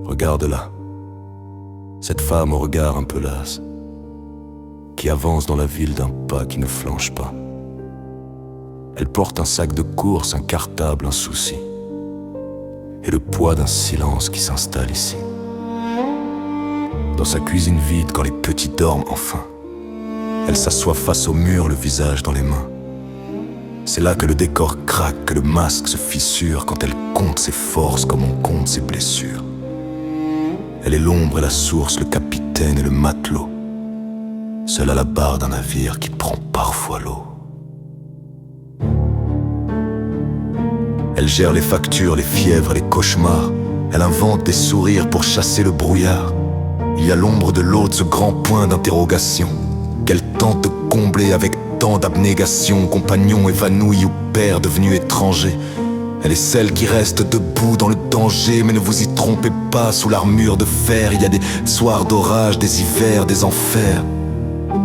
Regarde-la, cette femme au regard un peu las, qui avance dans la ville d'un pas qui ne flanche pas. Elle porte un sac de course, un cartable, un souci, et le poids d'un silence qui s'installe ici. Dans sa cuisine vide, quand les petits dorment enfin, elle s'assoit face au mur, le visage dans les mains. C'est là que le décor craque, que le masque se fissure, quand elle compte ses forces comme on compte ses blessures. Elle est l'ombre et la source, le capitaine et le matelot, seule à la barre d'un navire qui prend parfois l'eau. Elle gère les factures, les fièvres, les cauchemars. Elle invente des sourires pour chasser le brouillard. Il y a l'ombre de l'autre, ce grand point d'interrogation qu'elle tente de combler avec tant d'abnégation. Compagnon évanoui ou père devenu étranger, elle est celle qui reste debout dans le danger. Mais ne vous y trompez pas, sous l'armure de fer, il y a des soirs d'orage, des hivers, des enfers,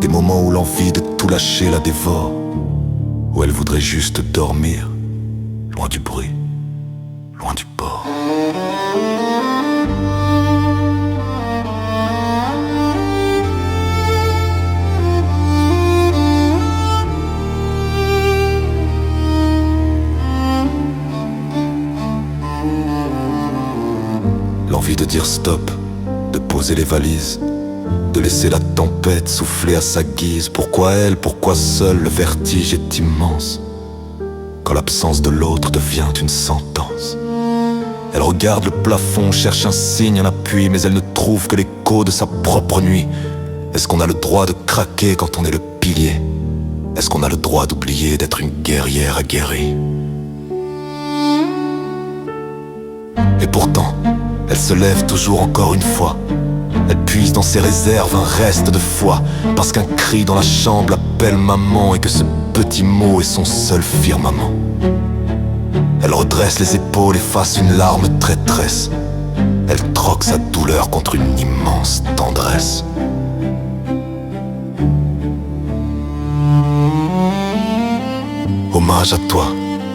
des moments où l'envie de tout lâcher la dévore, où elle voudrait juste dormir, loin du bruit, loin du port. L'envie de dire stop, de poser les valises, de laisser la tempête souffler à sa guise. Pourquoi elle, pourquoi seule? Le vertige est immense quand l'absence de l'autre devient une sentence. Elle regarde le plafond, cherche un signe, un appui, mais elle ne trouve que l'écho de sa propre nuit. Est-ce qu'on a le droit de craquer quand on est le pilier? Est-ce qu'on a le droit d'oublier d'être une guerrière aguerrie? Et pourtant, elle se lève toujours encore une fois. Elle puise dans ses réserves un reste de foi, parce qu'un cri dans la chambre appelle maman, et que ce petit mot est son seul firmament. Elle redresse les épaules, efface une larme traîtresse. Elle troque sa douleur contre une immense tendresse. Hommage à toi,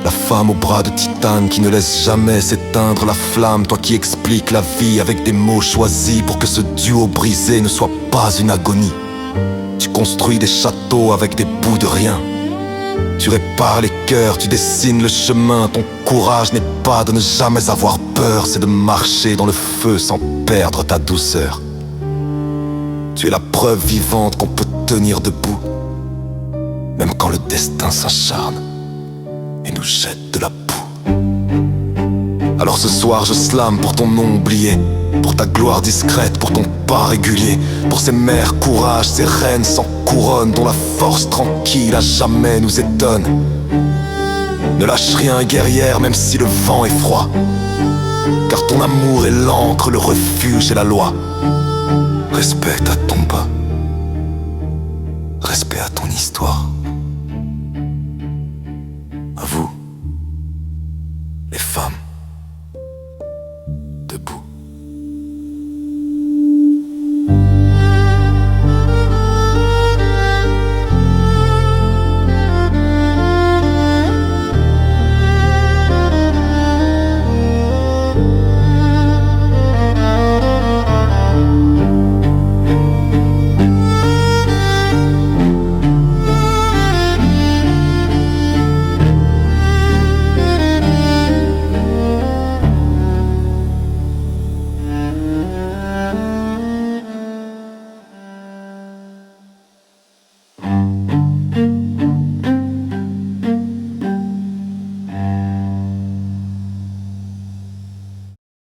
la femme au bras de titane qui ne laisse jamais s'éteindre la flamme. Toi qui expliques la vie avec des mots choisis pour que ce duo brisé ne soit pas une agonie. Tu construis des châteaux avec des bouts de rien. Tu répares les cœurs, tu dessines le chemin. Ton courage n'est pas de ne jamais avoir peur, c'est de marcher dans le feu sans perdre ta douceur. Tu es la preuve vivante qu'on peut tenir debout, même quand le destin s'acharne et nous jette de la boue. Alors ce soir je slame pour ton nom oublié, pour ta gloire discrète, pour ton pas régulier, pour ces mères courage, ces reines sans couronne, dont la force tranquille à jamais nous étonne. Ne lâche rien guerrière, même si le vent est froid, car ton amour est l'encre, le refuge et la loi. Respect à ton bas, respect à ton histoire.